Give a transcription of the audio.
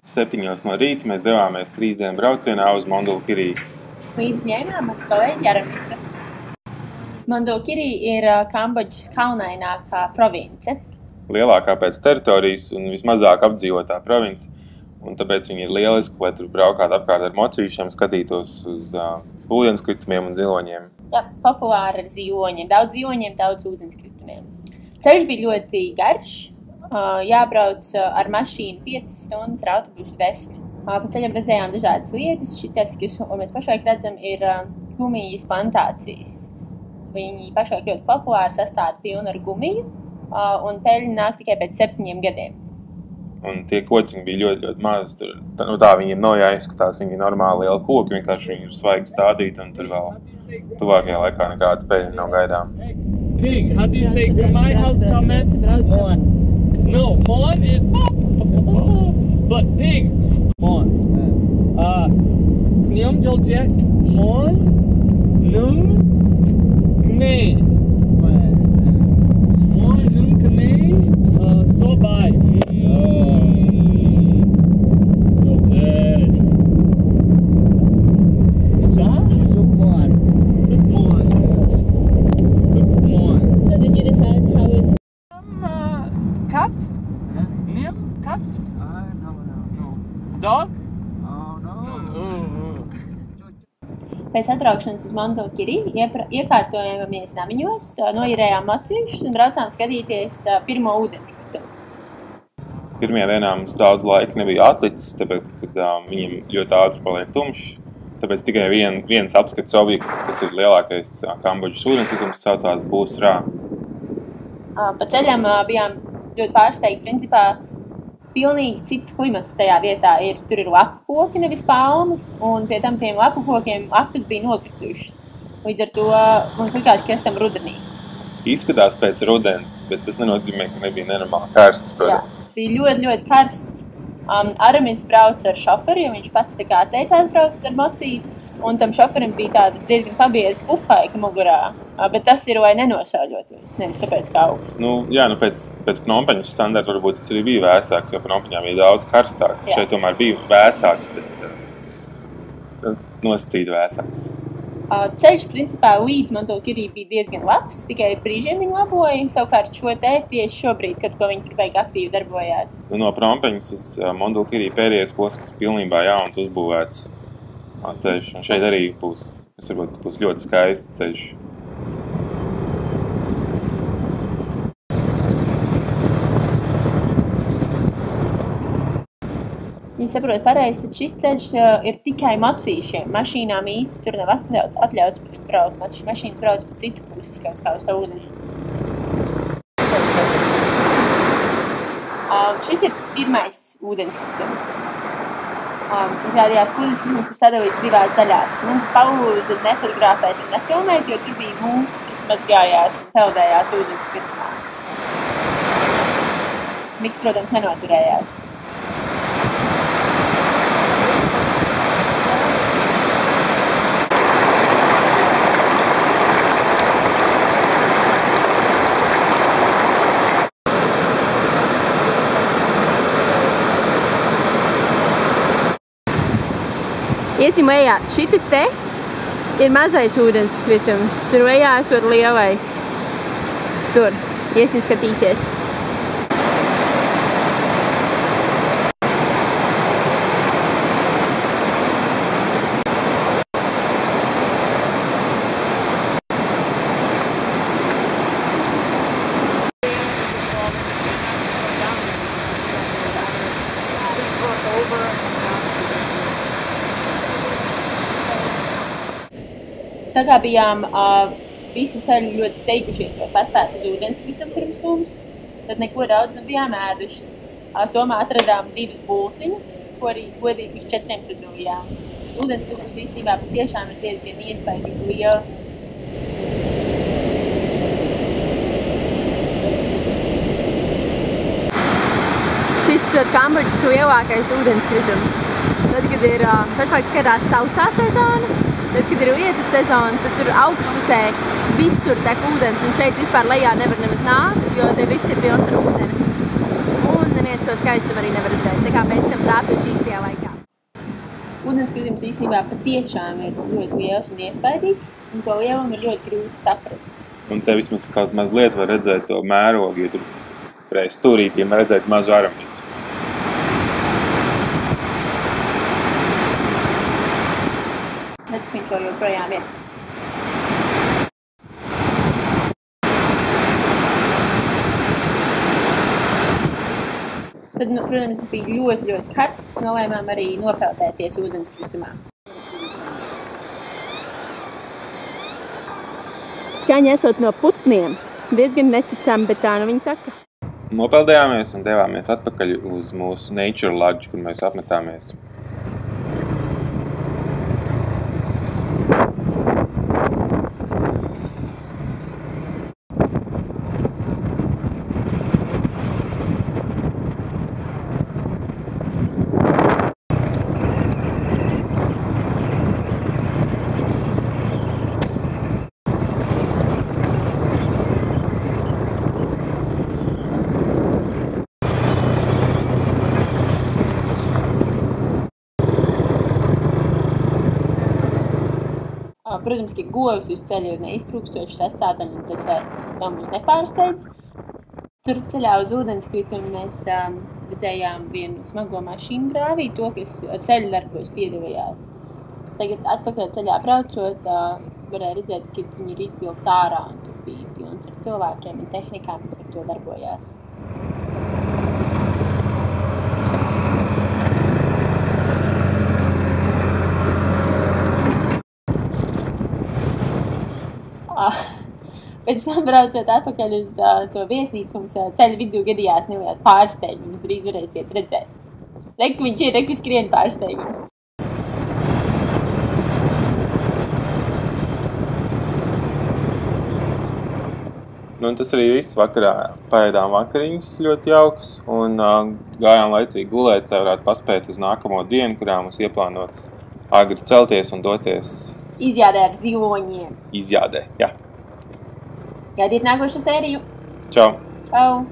7 no rīta mēs devāmies 3 dienu braucienā uz Mondulkiriju. Līdz ņēmām ar kolēģi Aramisu. Mondulkiri ir Kambodžas kalnainākā province. Lielākā pēc teritorijas un vismazāk apdzīvotā province, un tāpēc viņi ir lieliski, lai tur braukāt apkārt ar mocīšiem, skatītos uz ūdenskritumiem un ziloņiem. Jā, populāri ar ziloņiem, daudz ūdenskritumiem. Ceļš bija ļoti garš, jābrauc ar mašīnu 5 stundas, ar autobusu 10. Pa ceļam redzējām dažādas lietas. Šitas, ko mēs pašlaik redzam, ir gumijas plantācijas. Viņi pašlaik ļoti populāri sastāda pilnu ar gumiju, un peļņa nāk tikai pēc 7 gadiem. Un tie kociņi bija ļoti mazi. Tā viņiem nav jāizskatās, viņi ir normāli lieli koki, vienkārši viņi ir svaigi stādīti, un tur vēl tuvākajā laikā nekāda peļņa nav gaidām. Pig, how do you say my house comment? Mon. No, mon is but pig. Mon. Nyam joljek mon nung kme. Mon nung kme so by. Joljek. Sa? Sukmon. Sukmon. Sukmon. So did you decide how is Cat? Name? Cat? No. Dog? Oh, no. Pēc atbraukšanas uz Mondulkiri iekārtojamies namiņos, noīrējām mocīšus un braucām skatīties pirmo ūdenskritumu. Pirmajā dienā mums daudz laika nebija atlicis, tāpēc, kad viņiem ļoti ātri paliek tumšs. Tāpēc tikai viens apskats objekts, tas ir lielākais Kambodžas ūdenskritums, saucās Būsrā. Pa ceļam bijām ļoti pārsteigti, principā pilnīgi cits klimats tajā vietā ir. Tur ir lapu koki, nevis palmas, un pie tam tiem lapu kokiem lapas bija nokritušas. Līdz ar to mums likās, ka esam rudenī. Izskatās pēc rudens, bet tas nenozīmē, ka nebija nenormāli karsts, protams. Jā, bija ļoti karsts. Aramis brauca ar šoferi, jo viņš pats tā kā teicās braukt ar mocīti, un tam šoferim bija tāda diezgan pabieza pufaika mugurā, bet tas ir, lai nenosauļotos, nevis tāpēc, kā augsts. Pēc Pnompeņas standarta varbūt tas arī bija vēsāks, jo Pnompeņā bija daudz karstāk. Jā. Šeit tomēr bija vēsāk, bet nosacīt vēsāks. Ceļš, principā, līdz Mondulkiri bija diezgan labs, tikai brīžiem viņi laboja, savukārt tieši šobrīd, kad ko viņi tur baigi aktīvi darbojās. No Pnompeņas uz Mondulkiri pēdējais posms pilnībā jauns uzbūvēts ceļš, un šeit arī būs ļoti skaists ceļš. Ja saprotu pareizi, tad šis ceļš ir tikai mocīšiem. Mašīnām īsti tur nav atļauts pa viņu braukt. Mašīnas brauc pa citu pusi, kaut kā uz tā ūdens. Šis ir pirmais ūdenskritums. Izrādījās, ka ūdenskritums ir sadalīts 2 daļās. Mums palūdza nefotografēt un nefilmēt, jo tur bija mūki, kas mazgājās un peldējās ūdenskritumā. Miks, protams, nenoturējās. Iesim lejā. Šitas te ir mazais ūdenskritums. Tur lejā esot lielais. Tur. Iesim skatīties. Tā kā bijām visu ceļu ļoti steigušies, lai paspētu uz ūdenskritumu pirms tumsas, tad neko daudz nebijām ēduši. Somā atradām 2 bulciņas, ko arī godīgi uz 4 sadalījām. Ūdenskritums īstenībā patiešām ir diezgan iespaidīgi liels. Šis ir Kambodžas lielākais ūdenskritums. Tad, kad ir pašlaik skatās sausā sezona, tad, kad ir lietu sezona, tad tur augšpusē visur tek ūdens, un šeit vispār lejā nevar nemaz nākt, jo te viss ir pilns ar ūdeni. un neviens to skaistumu arī nevar redzēt. Tā kā mēs esam brātuši īstajā laikā. Ūdenskritums īstenībā patiešām ir ļoti liels un iespaidīgs, un to lielumu ir ļoti grūti saprast. Un te vismaz kaut mazliet var redzēt to mērogu, jo tur reiz stūrītiem var redzēt mazu araņus. Redz, ka viņš jau joprojām ir. Tad, protams, bija ļoti karsts, nolēmām arī nopeldēties ūdenskritumā. Skaņa esot no putniem. Diezgan neticami, bet tā nu viņi saka. Nopeldējāmies un devāmies atpakaļ uz mūsu Nature Lodge, kur mēs apmetāmies. Protams, ka govs uz ceļa ir neiztrūkstoši sastāvdaļa, un tas vēl mūs nepārsteidz. Tur ceļā uz ūdenskritumu mēs redzējām vienu smago mašīnu grāvī, to, kas ceļu darbos piedalījās. Tagad atpakaļ ceļā braucot, varēja redzēt, ka viņi ir izvilkt ārā, un tur bija pilns ar cilvēkiem un tehnikām, kas ar to darbojās. Pēc tam braucot atpakaļ uz to viesnīcu, mums ceļa vidū gadījās neliels pārsteigums, drīz varēsiet redzēt. Reku viņš ir, reku skrien pārsteigums. Nu, un tas arī viss vakarā. Paēdām vakariņas ļoti jaukas un gājām laicīgi gulēt, lai varētu paspēt uz nākamo dienu, kurā mums ieplānots agri celties un doties Izjādē ar ziloņiem. Izjādē, jā. Gaidiet nākošo sēriju. Čau! Čau!